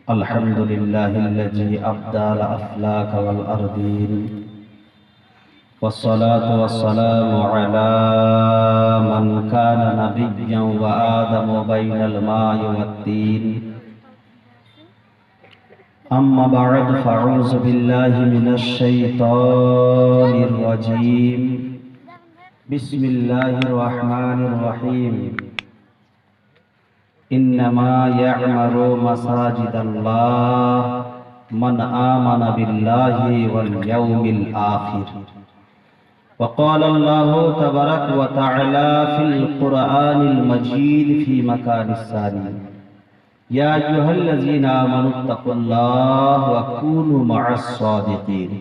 الحمد لله الذي أبدى الأفلاك والأرضين، والصلاة والسلام على من كان نبيا وآدم بين الماء والطين. أما بعد فأعوذ بالله من الشيطان الرجيم. بسم الله الرحمن الرحيم. إنما يعمر مساجد الله من آمن بالله واليوم الآخر. وقال الله تبارك وتعالى في القرآن المجيد في مكان الثاني: يا أيها الذين آمنوا اتقوا الله وكونوا مع الصادقين.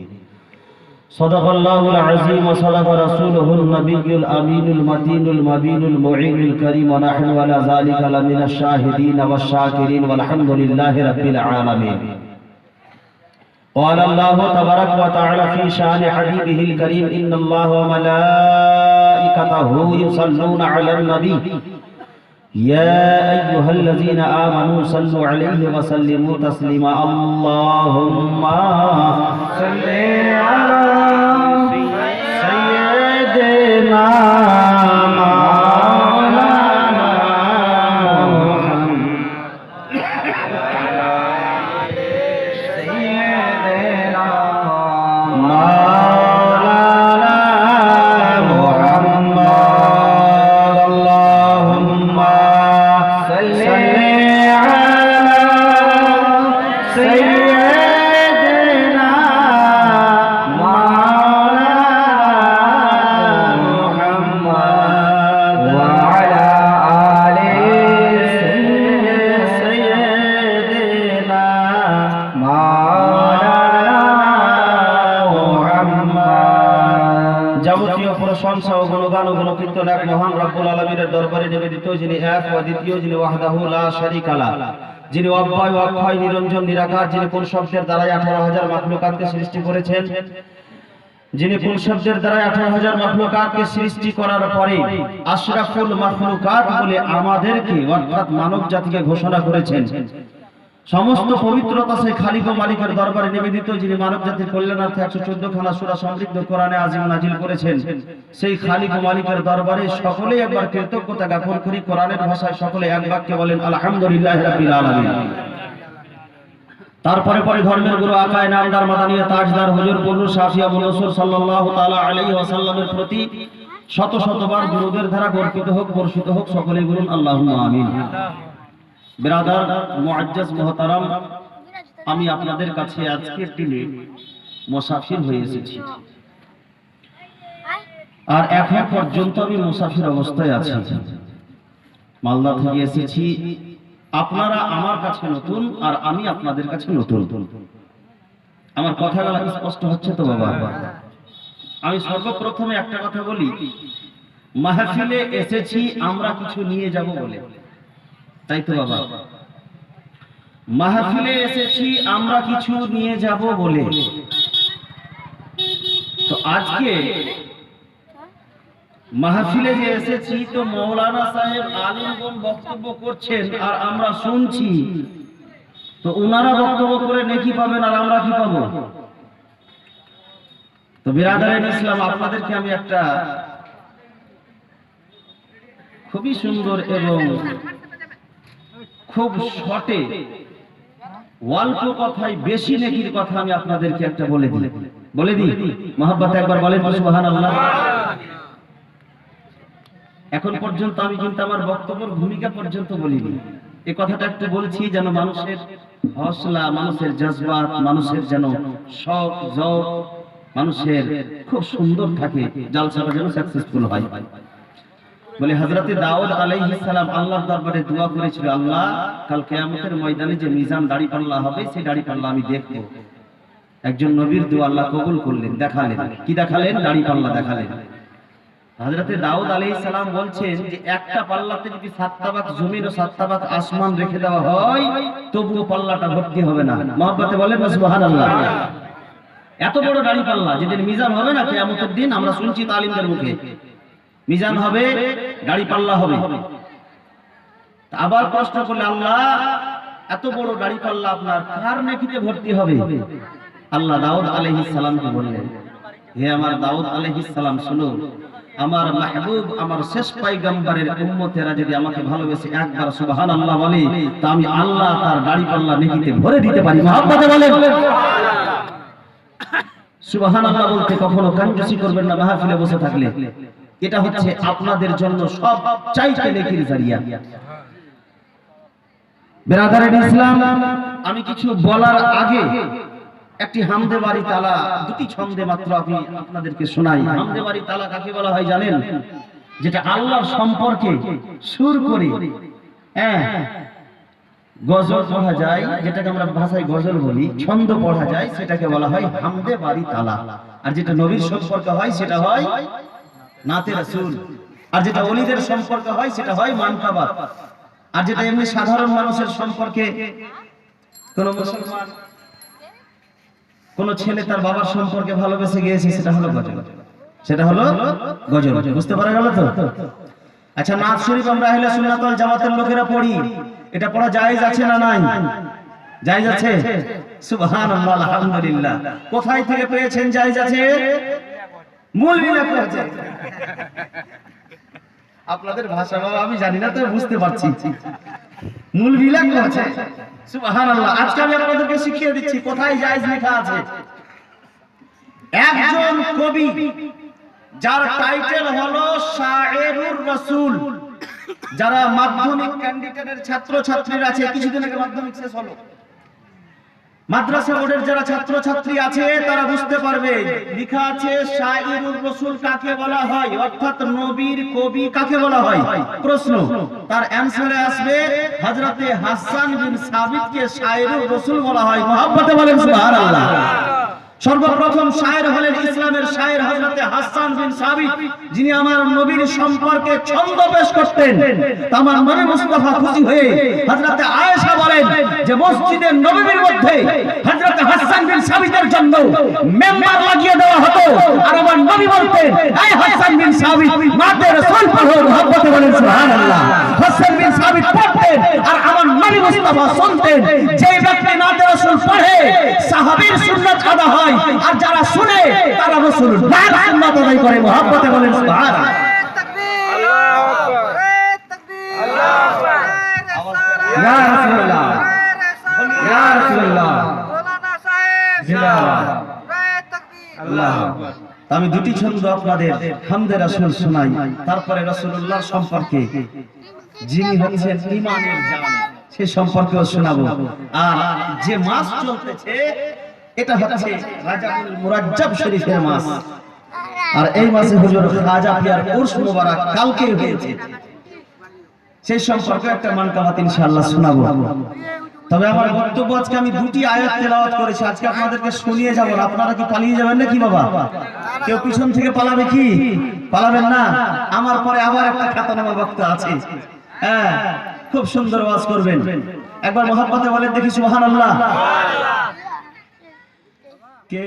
صدق الله العظيم وصدق رسوله النبي الأمين المتين المبين المعين الكريم، ونحن على ذلك لمن الشاهدين والشاكرين، والحمد لله رب العالمين. قال الله تبارك وتعالى في شان حبيبه الكريم: إن الله وملائكته يصلون على النبي يا أيها الذين آمنوا صلوا عليه وسلموا تسليما. اللهم صل على سيدنا যাবতীয় প্রশংসা ও গুণগান ও গুণকীর্তন এক মহান রব্বুল আলামিনের দরবারে নিবেদিত, যিনি এক ও দ্বিতীয়, যিনি ওয়াহদাহু লা শারীকা লাহ, যিনি অব্যয় অক্ষয় নিরঞ্জন নিরাকার, যিনি কোন শব্দের দ্বারাই 18,000 মাখলুকাতকে সৃষ্টি করেছেন, যিনি কোন শব্দের দ্বারাই 18,000 মাখলুকাতকে সৃষ্টি করার পরে আশরাফুল মাখলুকাত বলে আমাদেরকে অর্থাৎ মানব জাতিকে ঘোষণা করেছেন। সমস্ত পবিত্রতা সেই খালিক ও মালিকের দরবারে নিবেদিত, যিনি মানব জাতির কল্যাণার্থে 114 খানা সূরা সমৃদ্ধ কোরআনে আযীম নাজিল করেছেন। সেই খালিক ও মালিকের দরবারে সকলেই একবার কৃতজ্ঞতা জ্ঞাপন করি। কোরআনের ভাষায় সকলে এক বাক্যে বলেন আলহামদুলিল্লাহি রাব্বিল আলামিন। তারপরে ধর্মের গুরু আকায়ে নামদার মাদানিয়া তাজদার হুজুর পূর্ণ শাফিয়া রাসূল সাল্লাল্লাহু তাআলা আলাইহি ওয়াসাল্লামের প্রতি শত শতবার দুরূদের ধারা বর্ষিত হোক বর্ষিত হোক। সকলেই বলুন আল্লাহুম্মা আমিন। বিরাদার মুআজ্জাজ মুহতারাম, আমি আপনাদের কাছে আজকের দিনে মুসাফির হয়ে এসেছি, আর এখন পর্যন্ত আমি মুসাফির অবস্থায় আছি। মালদা থেকে এসেছি। আপনারা আমার কাছে নতুন আর আমি আপনাদের কাছে নতুন। আমার কথাগুলো স্পষ্ট হচ্ছে তো বাবা? আমি সর্বপ্রথমে একটা কথা বলি, মাহফিলে এসেছি আমরা কিছু নিয়ে যাব বলে, তাই তো বাবা? মাহফিলে এসেছি আমরা কিছু নিয়ে যাব বলে। তো আজকে মাহফিলে যে এসেছি, তো মাওলানা সাহেব আলিমগণ বক্তব্য করছেন আর আমরা শুনছি, তো ওনারা বক্তব্য করে নেকি পাবেন আর আমরা কি পাবো? তো বিরাদারান ইসলাম, আপনাদেরকে আমি একটা খুবই সুন্দর এবং খুব শর্টে অল্প কথায় বেশি নেকির কথা আমি আপনাদেরকে একটা বলে দিই। মহব্বতে একবার বলেন সুবহানাল্লাহ। এখন পর্যন্ত আমি কিন্তু আমার বক্তব্যের ভূমিকা পর্যন্ত বলিনি। এই কথাটা একটু বলছি যেন মানুষের হৌসলা, মানুষের জজবাত, মানুষের যেন শখ জওক মানুষের খুব সুন্দর থাকে, জালসাটা যেন সাকসেসফুল হয়। বলে হযরতে দাউদ আলাইহিস সালাম আল্লাহর দরবারে দোয়া করেছিল, আল্লাহ কাল কিয়ামতের ময়দানে যে মিজান দাড়ি পাল্লা হবে, সেই দাড়ি পাল্লা আমি দেখব। একজন নবীর দোয়া আল্লাহ কবুল করলেন, দেখালেন। কি দেখালেন? দাড়ি পাল্লা দেখালেন। হযরতে দাউদ আলাইহিস সালাম বলছেন যে একটা পাল্লাতে যদি 7 তাবাক জমিন ও 7 তাবাক আসমান রেখে দেওয়া হয়, তবুও পাল্লাটা ভর্তি হবে না। মহব্বতে বলেন সুবহানাল্লাহ। এত বড় দাড়ি পাল্লা, যেদিন মিজান হবে না কিয়ামতের দিন, আমরা শুনছি তালিমদের মুখে, মিজান হবে, দাড়ি পাল্লা হবে। আবার প্রশ্ন করলে, আল্লাহ এত বড় দাড়িপাল্লা আপনার কার নেকিতে ভর্তি হবে? আল্লাহ দাউদ আলাইহিস সালামকে বললেন, হে আমার দাউদ আলাইহিস সালাম, শুনো, আমার মাহবুব, আমার শেষ পয়গম্বরের উম্মতেরা যদি আমাকে ভালোবেসে একবার সুবহানাল্লাহ বলে, তা আমি আল্লাহ তার দাড়িপাল্লা নেকিতে ভরে দিতে পারি। মহব্বতে বলেন সুবহানাল্লাহ। বলতে কখনো কাঞ্জুসি করবেন না মাহফিলে বসে থাকলে। এটা হচ্ছে আপনাদের জন্য সবচাইতে নেকির জারিয়া। বিরাদারে ইসলাম, আমি কিছু বলার আগে একটি হামদে বাড়ি তালা, দুটি ছন্দে মাত্র আমি আপনাদেরকে শোনাই। হামদে বাড়ি তালা কাকে বলা হয় জানেন? যেটা আল্লাহর সম্পর্কে সুর করে গজল পড়া যায়, যেটাকে আমরা ভাষায় গজল বলি, ছন্দ পড়া যায়, সেটাকে বলা হয় হামদে বাড়ি তালা। আর যেটা নবীর সম্পর্কে হয় সেটা হয় নাতে রাসূল। আর যেটা ওলিদের সম্পর্কে হয় সেটা হয় মানকাবাত। আর যেটা এমনি সাধারণ মানুষের সম্পর্কে, কোন মুসলমান কোন ছেলে তার বাবার সম্পর্কে ভালোবেসে গিয়েছে, সেটা হলো গজল। সেটা হলো গজল। বুঝতে পারা গেল তো? আচ্ছা, নাত শরীফ আমরা আহলে সুন্নাত ওয়াল জামাতের লোকেরা পড়ি, এটা পড়া জায়েজ আছে না নাই? জায়েজ আছে। সুবহানাল্লাহ, আলহামদুলিল্লাহ। কোথায় থেকে পেয়েছেন জায়েজ আছে? মৌলভীরা পড়ছে। আপনাদের ভাষা বাবা আমি জানি না, তো বুঝতে পারছি। মৌলভীরা পড়ছে। সুবহানাল্লাহ। আজকে আমি আপনাদেরকে শিখিয়ে দিচ্ছি কোথায় জায়েজ লেখা আছে। একজন কবি যার টাইটেল হলো শায়েরুর রাসূল, যারা মাধ্যমিক ক্যান্ডিডেটের ছাত্র ছাত্রীরা আছে, কিছুদিন আগে মাধ্যমিক শেষ হলো, মাদ্রাসা বোর্ডের যারা ছাত্র ছাত্রী আছে তারা বুঝতে পারবে। লেখা আছে শায়েরুর রাসূল কাকে বলা হয়, অর্থাৎ নবীর কবি কাকে বলা হয়। প্রশ্ন, তার অ্যানসারে আসবে হযরতে হাসান বিন সাবিতকে শায়েরুর রাসূল বলা হয়। মহব্বতে বলেন সুবহানাল্লাহ। সর্বপ্রথম শায়ের হলেন ইসলামের শায়ের হযরতে হাসান বিন সাবিত, যিনি আমার নবীর সম্পর্কে ছন্দ পেশ করতেন। আমার নবী মুস্তাফা খুশি হয়ে হযরতে আয়েশা বলেন যে মসজিদে নববীর মধ্যে হযরতে হাসান বিন সাবিতের জন্য মেম্বার লাগিয়ে দেওয়া হতো, আর আমার নবী বলতেন, এই হাসান বিন সাবিত নাতে রাসূল পড়ো। মহব্বতে বলেন সুবহানাল্লাহ। হাসান বিন সাবিত পড়তেন আর আমার নবী মুস্তাফা শুনতেন। যে ব্যক্তি নাতে রাসূল পড়ে সাহাবীর সুন্নাত আদা হয়, আর যারা শুনে তারা রাসূলুল্লাহর সুন্নাত আদায় করে। মহব্বতে বলেন সুবহানাল্লাহ। তাকবীর, আল্লাহু আকবার, তাকবীর, আল্লাহু আকবার, ইয়া রাসূলুল্লাহ, ইয়া রাসূলুল্লাহ, মাওলানা সাহেব জিন্দাবাদ, তাকবীর, আল্লাহু আকবার। আমি দুটি ছন্দ আপনাদের হামদে রাসূল শোনাই, তারপরে রাসূলুল্লাহর সম্পর্কে, যিনি হচ্ছেন ঈমানের জান, সে সম্পর্কেও শোনাবো। আর যে মাস চলতেছে এটা হচ্ছে রাজাবুল মুরাজ্জাব শরীফের মাস, আর এই মাসে হুজুর খাজা পিয়ার উরস মুবারক কালকে হয়েছে, সেই সম্পর্কে একটা মানকাবাত ইনশাআল্লাহ শোনাবো। তবে আমার বক্তব্য আজকে আমি দুটি আয়াত তেলাওয়াত করেছি, আজকে আপনাদেরকে শুনিয়ে যাব। আপনারা কি পালিয়ে যাবেন নাকি বাবা? কেউ পিছন থেকে পালাবে কি? পালাবেন না। আমার পরে আবার একটা খ্যাতনামা বক্তা আছে, হ্যাঁ, খুব সুন্দর ওয়াজ করবেন। একবার মহব্বতে বলেন দেখি সুবহানাল্লাহ। কে